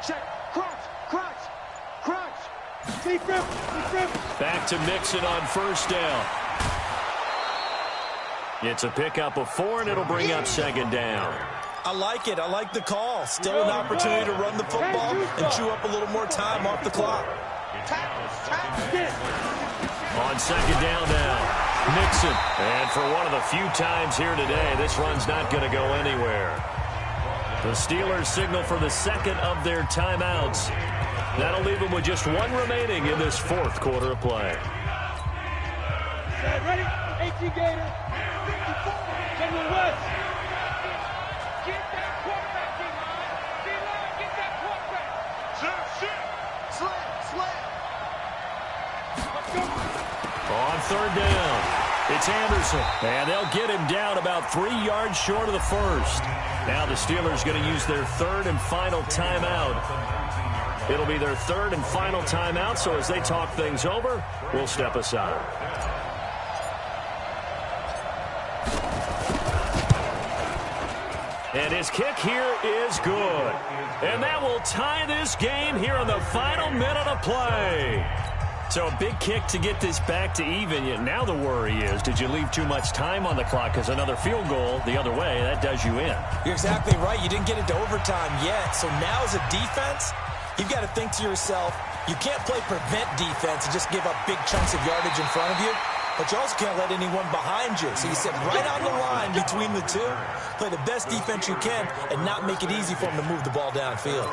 Check. Crunch. Deep rip. Back to Mixon on first down. It's a pickup of 4, and it'll bring up second down. I like it. I like the call. Still an opportunity to run the football and chew up a little more time off the clock. On second down now. Mixon, and for one of the few times here today, this run's not going to go anywhere. The Steelers signal for the second of their timeouts. That'll leave them with just 1 remaining in this 4th quarter of play. Ready? 18 Gator. 54. West. Get that quarterback, D-line. D-line, get that quarterback. Slam. On third down, it's Anderson, and they'll get him down about 3 yards short of the first. Now the Steelers going to use their 3rd and final timeout. It'll be their 3rd and final timeout, so as they talk things over, we'll step aside. And his kick here is good. And that will tie this game here in the final minute of play. So a big kick to get this back to even. Yet now the worry is, did you leave too much time on the clock? Because another field goal the other way, that does you in. You're exactly right. You didn't get it to overtime yet. So now as a defense, you've got to think to yourself, you can't play prevent defense and just give up big chunks of yardage in front of you. But you also can't let anyone behind you. So you sit right on the line between the two, play the best defense you can, and not make it easy for them to move the ball downfield.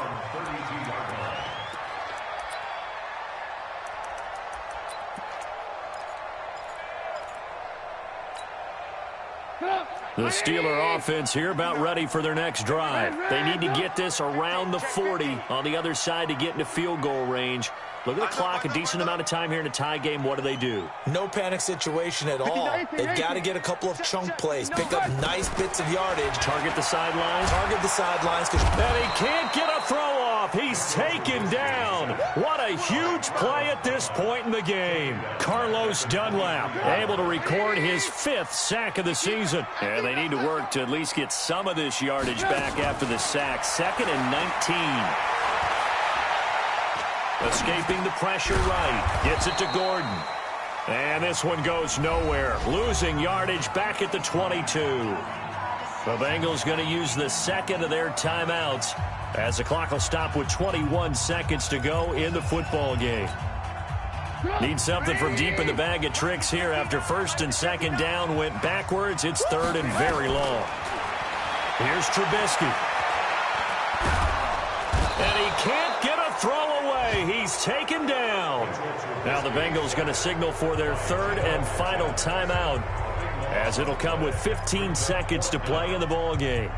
The Steeler offense here about ready for their next drive. They need to get this around the 40 on the other side to get into field goal range. Look at the clock, a decent amount of time here in a tie game. What do? No panic situation at all. They've got to get a couple of chunk plays, pick up nice bits of yardage. Target the sidelines. Target the sidelines. And he can't get a throw off. He's taken down. What a huge play at this point in the game. Carlos Dunlap able to record his 5th sack of the season. And they need to work to at least get some of this yardage back after the sack. 2nd and 19. Escaping the pressure right. Gets it to Gordon. And this one goes nowhere. Losing yardage back at the 22. The Bengals going to use the second of their timeouts as the clock will stop with 21 seconds to go in the football game. Need something from deep in the bag of tricks here after first and second down went backwards. It's third and very long. Here's Trubisky. And he can't get a throw away. He's taken down. Now the Bengals going to signal for their third and final timeout as it'll come with 15 seconds to play in the ball game.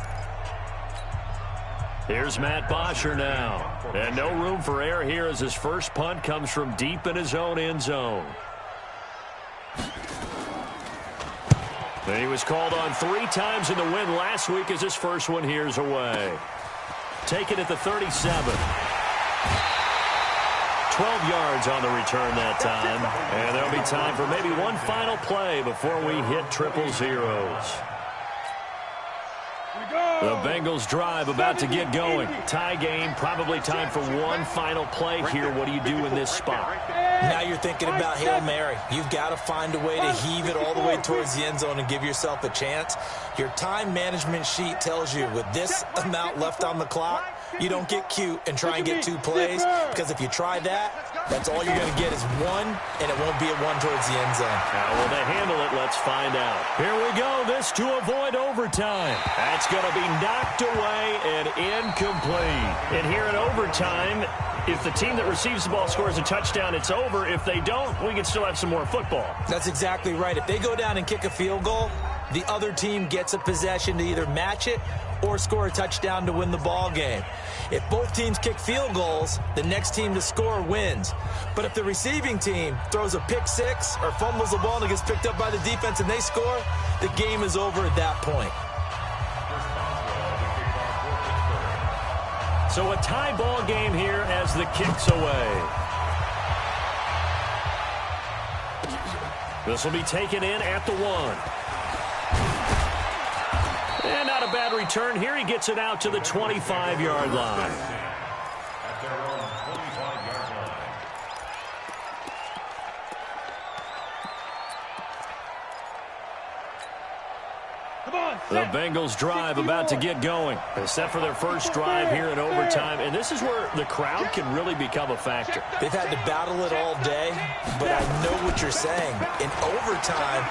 Here's Matt Bosher now. And no room for error here as his first punt comes from deep in his own end zone. And he was called on 3 times in the win last week as his first one here's away. Taken at the 37. 12 yards on the return that time. And there'll be time for maybe one final play before we hit triple zeros. The Bengals drive about to get going. Tie game, probably time for one final play here. What do you do in this spot? Now you're thinking about Hail Mary. You've got to find a way to heave it all the way towards the end zone and give yourself a chance. Your time management sheet tells you with this amount left on the clock, you don't get cute and try and get 2 plays, because if you try that, that's all you're going to get is one, and it won't be a one towards the end zone. How will they handle it? Let's find out. Here we go. This to avoid overtime. That's going to be knocked away and incomplete. And here in overtime, if the team that receives the ball scores a touchdown, it's over. If they don't, we can still have some more football. That's exactly right. If they go down and kick a field goal, the other team gets a possession to either match it or score a touchdown to win the ball game. If both teams kick field goals, the next team to score wins. But if the receiving team throws a pick six or fumbles the ball and it gets picked up by the defense and they score, the game is over at that point. So a tie ball game here as the kick's away. This will be taken in at the 1. And not a bad return here. He gets it out to the 25-yard line. At their own 25-yard line. The Bengals drive about to get going. They're set for their first drive here in overtime, and this is where the crowd can really become a factor. They've had to battle it all day, but I know what you're saying. In overtime,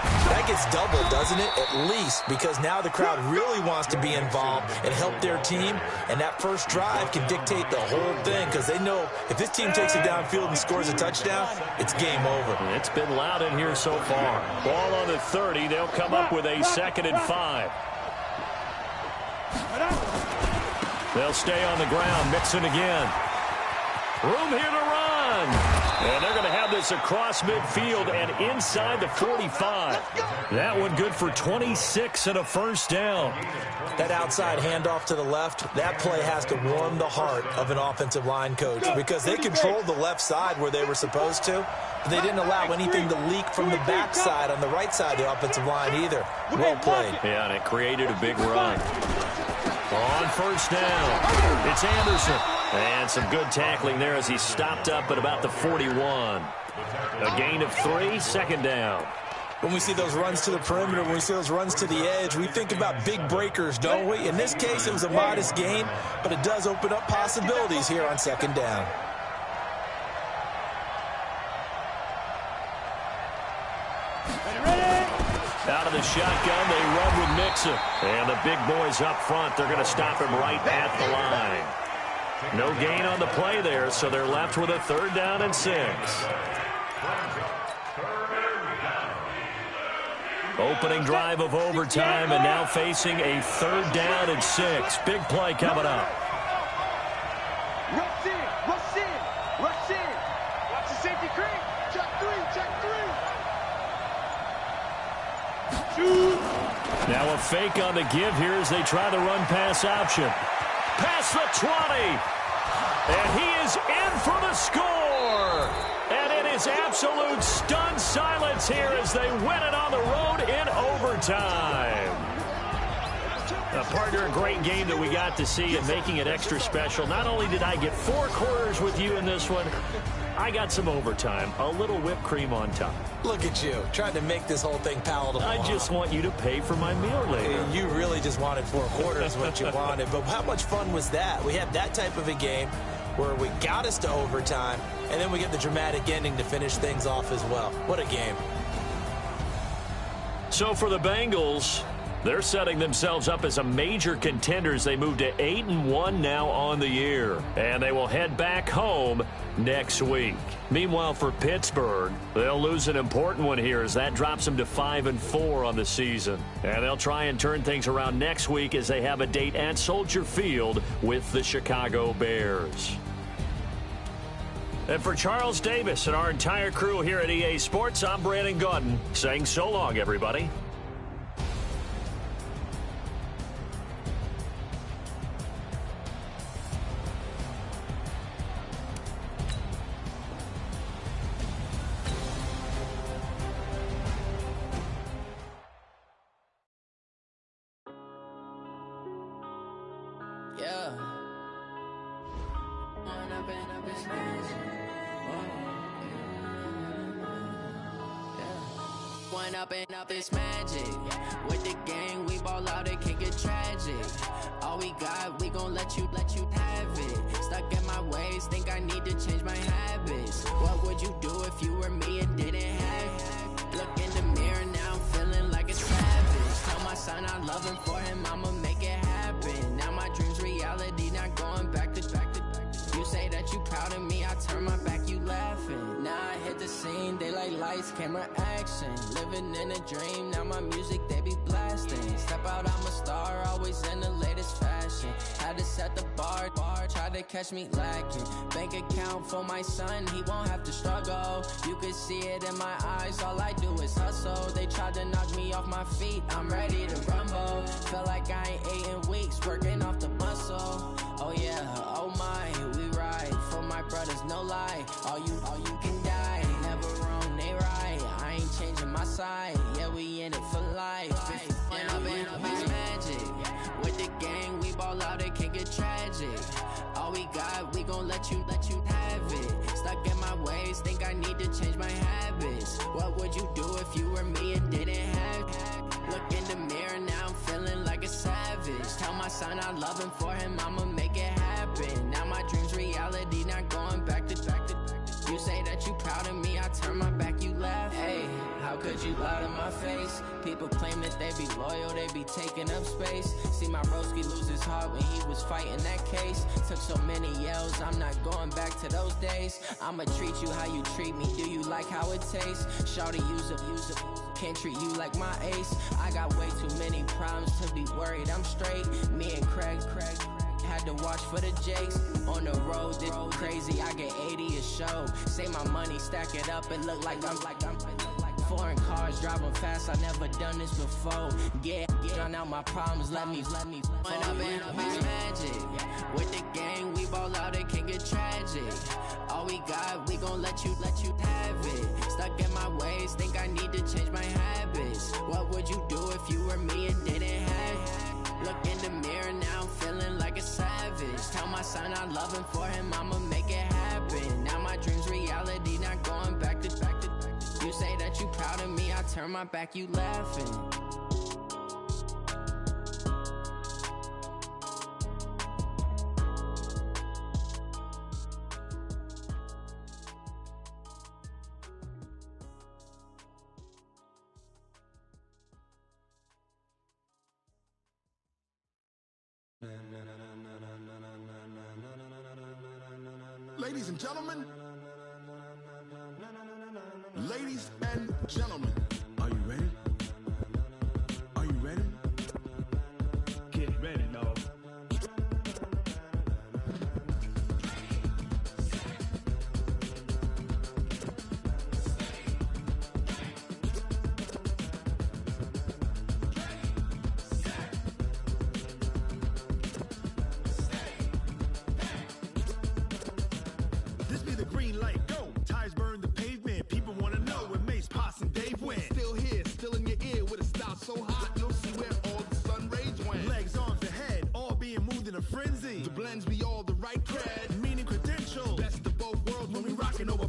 that gets doubled, doesn't it? At least, because now the crowd really wants to be involved and help their team, and that first drive can dictate the whole thing, because they know if this team takes it downfield and scores a touchdown, it's game over. It's been loud in here so far. Ball on the 30. They'll come up with a 2nd and 5. They'll stay on the ground. Mixon again. Room here to run. And they're going to have this across midfield and inside the 45. That one good for 26 and a first down. That outside handoff to the left, that play has to warm the heart of an offensive line coach, because they controlled the left side where they were supposed to, but they didn't allow anything to leak from the backside on the right side of the offensive line either. Well played. Yeah, and it created a big run. On first down, it's Anderson. And some good tackling there as he stopped up at about the 41. A gain of 3, 2nd down. When we see those runs to the perimeter, when we see those runs to the edge, we think about big breakers, don't we? In this case, it was a modest gain, but it does open up possibilities here on 2nd down. Out of the shotgun, they run with Mixon. And the big boys up front, they're going to stop him right at the line. No gain on the play there, so they're left with a 3rd down and 6. Opening drive of overtime, and now facing a 3rd down and 6. Big play coming up. Rush in, rush in, rush in. Watch the safety creep. Check 3, check 3. Now a fake on the give here as they try the run-pass option. Past the 20. And he is in for the score. And it is absolute stunned silence here as they win it on the road in overtime. Partner, a great game that we got to see and making it extra special. Not only did I get 4 quarters with you in this one, I got some overtime, a little whipped cream on top. Look at you, trying to make this whole thing palatable. I just want you to pay for my meal later. You really just wanted 4 quarters what you wanted. But how much fun was that? We had that type of a game where we got us to overtime, and then we get the dramatic ending to finish things off as well. What a game. So for the Bengals, they're setting themselves up as a major contenders. They move to 8-1 now on the year, and they will head back home next week. Meanwhile, for Pittsburgh, they'll lose an important one here as that drops them to 5-4 on the season. And they'll try and turn things around next week as they have a date at Soldier Field with the Chicago Bears. And for Charles Davis and our entire crew here at EA Sports, I'm Brandon Gaudin saying so long, everybody. Yeah. One up and up is magic. With the gang, we ball out, it can get tragic. All we got, we gon' let you have it. Stuck in my ways, think I need to change my habits. What would you do if you were me and didn't have it? Look in the mirror, now I'm feeling like a savage. Tell my son I love him, for him I'ma make it happen. Now my dream's reality, not going back to. You say that you proud of me, I turn my back, you laughing. Now I hit the scene, they like lights, camera, action. Living in a dream, now my music, they be blasting. Step out, I'm a star, always in the latest fashion. Had to set the bar, try to catch me lacking. Bank account for my son, he won't have to struggle. You can see it in my eyes, all I do is hustle. They tried to knock me off my feet, I'm ready to rumble. Felt like I ain't ate in weeks, working off the muscle. Oh yeah, oh my, we ride for my brothers, no lie. All you can die, never wrong, they right. I ain't changing my side, yeah, we in it for life. And up is magic. With the gang, we ball out, it can get tragic. All we got, we gon' let you have it. Stuck in my ways, think I need to change my habits. What would you do if you were me and didn't have it? Look in the mirror, now I'm feeling like a savage. Tell my son I love him, for him I'ma make it happen. Now my dream's reality, not going back to. You say that you proud of me, I turn my back, you laugh. Hey, how could you lie to my face? People claim that they be loyal, they be taking up space. See my broski lose his heart when he was fighting that case. Took so many yells, I'm not going back to those days. I'ma treat you how you treat me, do you like how it tastes? Shawty, use a can't treat you like my ace. I got way too many problems to be worried, I'm straight. Me and Craig had to watch for the Jakes. On the road, this crazy, I get 80 a show. Say my money, stack it up, it look like I'm foreign cars, driving fast, I never done this before. Yeah, drown out my problems, let me One up and is magic. With the gang, we ball out, it can get tragic. All we got, we gon' let you have it. Stuck in my ways, think I need to change my habits. What would you do if you were me and didn't have it? Look in the mirror, now I'm feeling like a savage. Tell my son I love him, for him I'ma make it happen. Now my dream's reality, not going back to. You say that you proud of me, I turn my back, you laughing. Ladies and gentlemen, ladies and gentlemen, are you ready? Are you ready? Get ready, dog. This be the green light, go. Tires burn the pavement. People wanna know when Mace, Pops, and Dave went. Still here, still in your ear with a style so hot, you'll see where all the sun rays went. Legs, arms, ahead, all being moved in a frenzy. The blends be all the right cred, meaning credentials. Best of both worlds when we rockin' over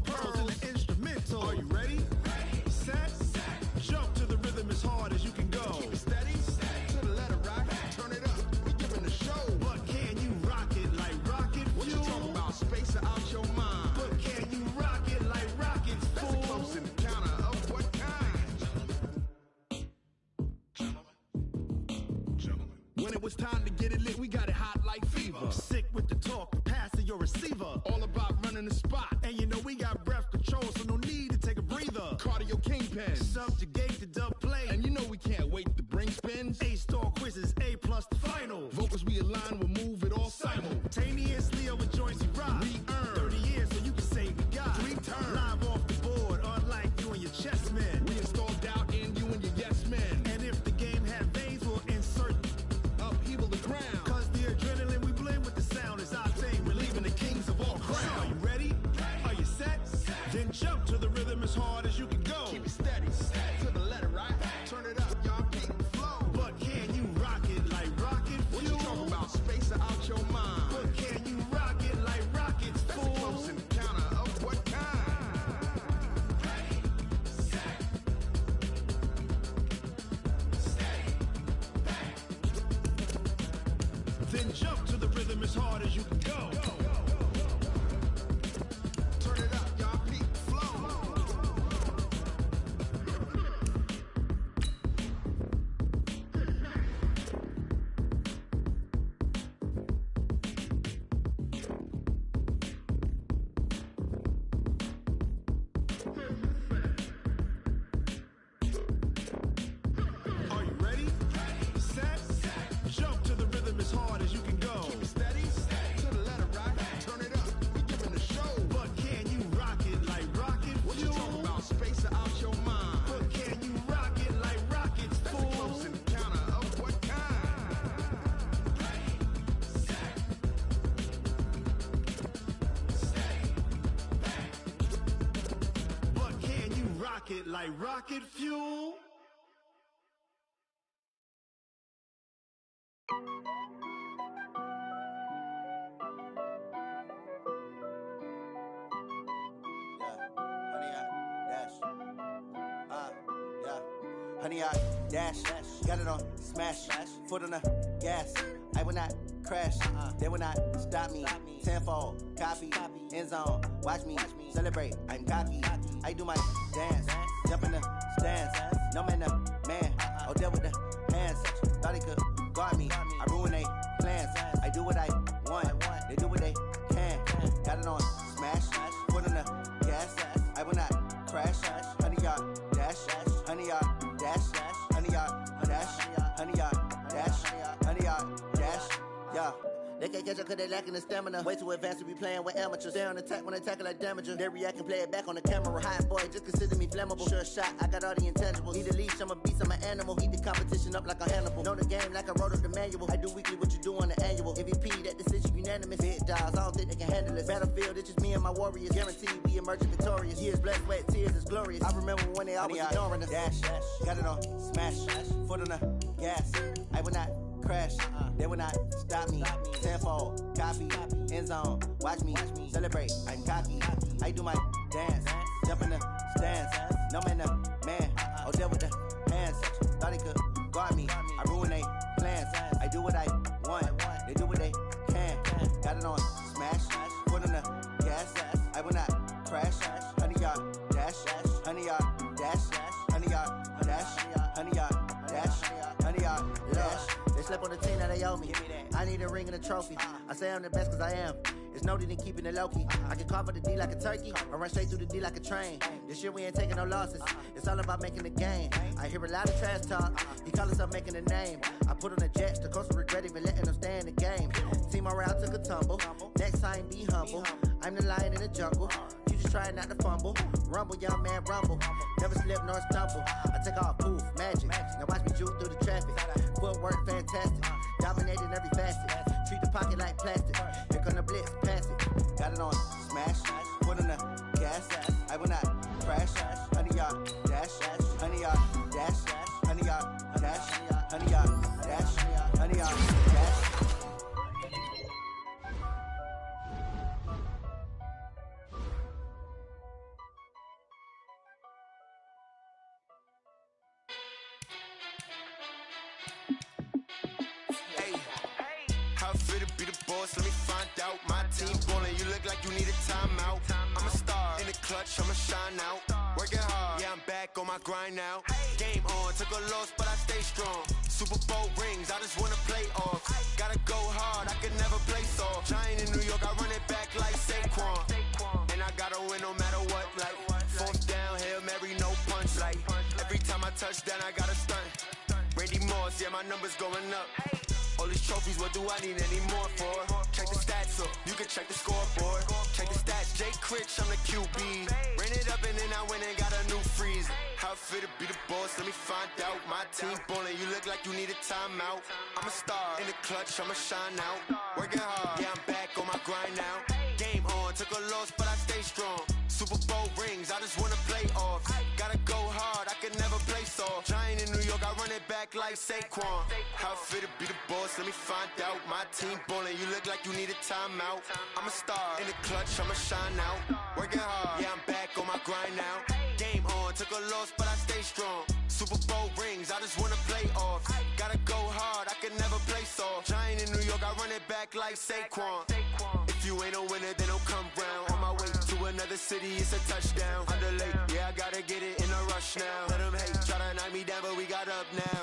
it was time to get it lit, we got it hot like fever. Sick with the talk, pass to your receiver. All about running the spot. And you know we got breath control, so no need to take a breather. Cardio kingpin, subjugate the dub play. And you know we can't wait to bring spins. A-star quizzes, A+ the final. Vocals we align, we'll move it all simultaneously over joints we rock. We earn 30 years so you can say we got 3 turns. Live off the board, unlike you and your chess men. We installed doubt in you and your yes men. And if the game had veins, we'll insert upheaval the ground. Cause the adrenaline we blend with the sound is our thing, relieving the kings of all crowns. Are you ready? Are you set? Then jump to the rhythm as hard as you can go. Keep it steady, to the letter, right? Turn it up, y'all keep the flow. But can you rock it like rocket fuel? What you talking about? Space out your mind. But can you rock it like rockets, fool? That's a close encounter of what kind? Ready, set, steady, bang. Then jump to the rhythm as hard as you can go. Turn it up, y'all keep the flow. Are you ready? Set, jump to the rhythm as hard as you can go. Keep it steady, to the letter, right? Turn it up, we giving the show. But can you rock it like rocket fuel? What you talking about? Space out your mind. But can you rock it like rockets, fool? That's a close encounter of what kind? Ready, set, steady, bang. But can you rock it like rocket fuel? Honey, I dash, got it on smash, foot on the gas. I will not crash, they will not stop me. Tenfold, copy, end zone, watch me celebrate. I'm cocky, I do my dance, jump in the stands. No man, the man, oh, deal with the hands. Thought he could guard me, I ruin they plans. I do what I want, they do what they can. Got it on smash, foot on the gas. I will not crash, honey, y'all dash, honey, y'all dash, honey, y'all dash, honey, y'all dash, honey, y'all dash, yeah. They can't catch up cause they lacking the stamina. Way too advanced to be playing with amateurs. Stay on attack when they tackle like damager. They react and play it back on the camera. Hot boy, just consider me flammable. Sure shot, I got all the intangibles. Need a leash, I'm a beast, I'm an animal. Heat the competition up like a Hannibal. Know the game like I wrote up the manual. I do weekly what you do on the annual. MVP, that decision unanimous. Big dogs, I don't think they can handle it. Battlefield, it's just me and my warriors. Guaranteed we emerging victorious. Years, blood, sweat, tears, it's glorious. I remember when they always ignoring us. Dash, got it on smash, foot on the gas. I will not crash, they will not stop me. Tenfold, copy, end zone, watch me celebrate. I'm cocky, I do my dance, jump in the stands. No man, the man, oh, deal with the hands. Thought he could guard me, I ruin they plans. I do what I want, they do what they can. Got it on smash, foot on the gas. I will not crash, honey, y'all dash, honey, y'all dash, honey, y'all dash, honey, y'all dash, honey, y'all dash. They slept on the team that they owe me. I need a ring and a trophy. I say I'm the best cause I am. It's no need in keeping it low-key. I can carve up the D like a turkey or run straight through the D like a train. This year we ain't taking no losses. It's all about making the game. I hear a lot of trash talk. He call himself making a name. I put on the jets. The coach will regret even letting them stay in the game. Team morale took a tumble. Next time be humble. I'm the lion in the jungle. You just trying not to fumble. Rumble, young man, rumble. Never slip nor stumble. I take off, poof, magic. Now watch me juke through the traffic. Footwork fantastic. Dominating every facet. Treat the pocket like plastic. Here come the blitz, pass it. Got it on smash, foot on the gas. I will not crash. Honey, y'all dash, honey, y'all dash, honey, y'all dash, honey, y'all dash, honey, y'all dash. Let me find out. My team ballin', you look like you need a timeout. I'm a star in the clutch, I'ma shine out. Working hard, yeah, I'm back on on my grind now. Game on, took a loss, but I stay strong. Super Bowl rings, I just wanna play off. Gotta go hard, I can never play soft. Giant in New York, I run it back like Saquon. And I gotta win no matter what, like fourth down, Hail Mary, no punch. Like every time I touch down, I gotta stunt. Randy Moss, yeah, my numbers going up. All these trophies, what do I need any more for? Check the stats up, you can check the scoreboard. Check the stats, Jay Critch, I'm the QB. Ran it up and then I went and got a new freeze. How it feel to be the boss, let me find out. My team ballin', you look like you need a timeout. I'm a star, in the clutch, I'ma shine out. Working hard, yeah, I'm back on my grind now. Game on, took a loss, but I stay strong. Super Bowl rings, I just wanna play off. Gotta go hard, I can never play soft. Giant in New York, I run it back like Saquon. How it feel to be the boss, let me find out. My team ballin', you look like you need a timeout. I'm a star, in the clutch, I'ma shine out. Working hard, yeah, I'm back on my grind now. Game on, took a loss, but I stay strong. Super Bowl rings, I just wanna play off. Gotta go hard, I can never play soft. Giant in New York, I run it back like Saquon. If you ain't a winner, then don't come round. On my way to another city, it's a touchdown. Underlay, yeah, I gotta get it in a rush now. Let them hate, try to knock me down, but we got up now.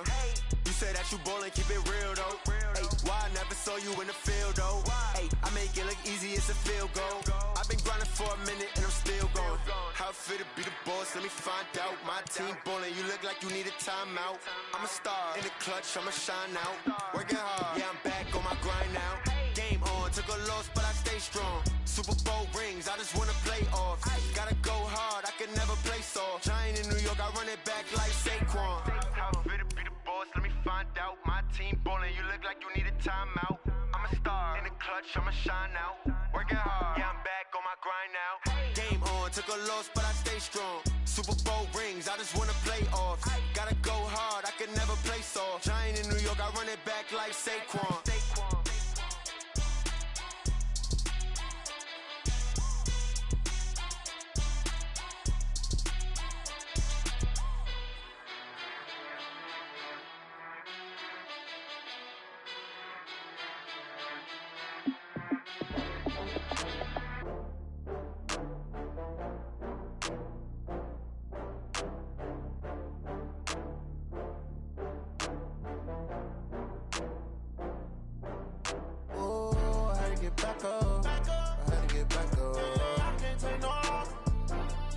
You say that you ballin', keep it real though. Ay, why I never saw you in the field though? Ay, I make it look easy, it's a field goal. I've been grinding for a minute and I'm still going. How it feel to be the boss, let me find out. My team ballin', you look like you need a timeout. I'm a star, in the clutch, I'ma shine out. Working hard, yeah, I'm back on my grind now. Game on, took a loss, but I stay strong. Super Bowl rings, I just wanna play off. Gotta go hard, I can never play soft. Giant in New York, I run it back like Saquon. How it feel to be the boss, let me find out. My team ballin', you look like you need a timeout. I'm a star, in the clutch, I'ma shine out. Working hard, yeah, I'm back on my grind now. Game on, took a loss, but I stay strong. Super Bowl rings, I just wanna play off. Gotta go hard, I can never play soft. Giant in New York, I run it back like Saquon. Back up. I had to get back up. I can't take no loss.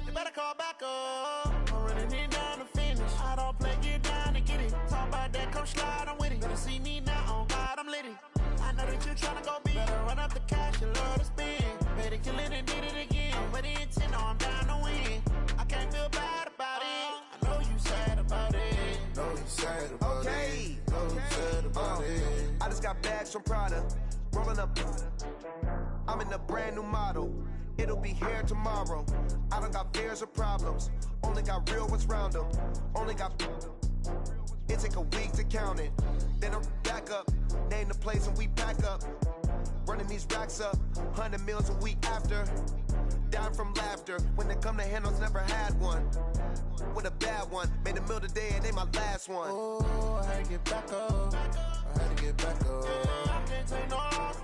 You better call back up. I'm running it down to finish. I don't play, get down to get it. Talk about that, come slide, I'm with it. Better see me now, on God, I'm litty. I know that you tryna go big. Better run up the cash, you love to spend. Better kill it and did it again. But the intent, no, I'm down to win. I can't feel bad about it. I know you sad about it. Know you sad about it. Know you sad about it. I just got bags from Prada. Rolling up, I'm in a brand new model. It'll be here tomorrow. I don't got fears or problems. Only got real ones round them. Only got. It take a week to count it. Then I'm back up. Name the place and we pack up. Running these racks up. 100 meals a week after. Down from laughter. When they come to handles, never had one. With a bad one. Made a meal today and ain't my last one. Oh, I had to get back up. I had to get back up. I can't take no loss.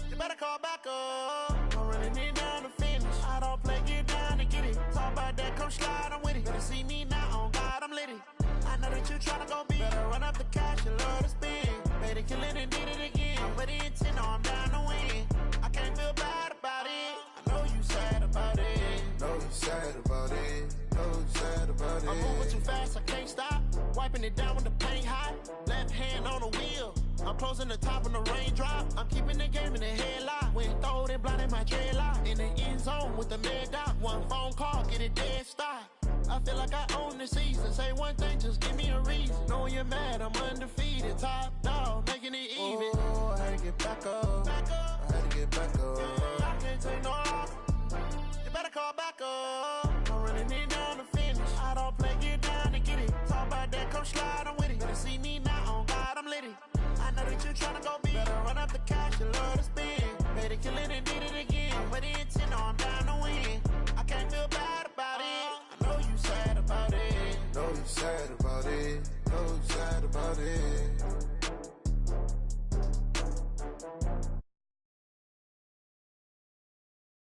You better call back up. I'm running it down to finish. I don't play, get down to get it. Talk about that, come slide, I'm with it. Better see me now, on God, I'm litty. I know that you tryna go big. Better run up the cash, you love to spend. Better kill it and did it again. But the intent, no, I'm down to win. I can't feel bad about it. I know you sad about it. Know you sad about it. Know you sad about it. I'm moving too fast, I can't stop. Wiping it down with the paint hot. Left hand on the wheel. I'm closing the top when the raindrop. I'm keeping the game in the headlock. When throwed and blinded my dreadlock. In the end zone with the mad dot. One phone call, get it dead stop. I feel like I own the season. Say one thing, just give me a reason. Knowing you're mad, I'm undefeated. Top dog, making it even. Oh, I had to get back up. I had to get back up. I can't take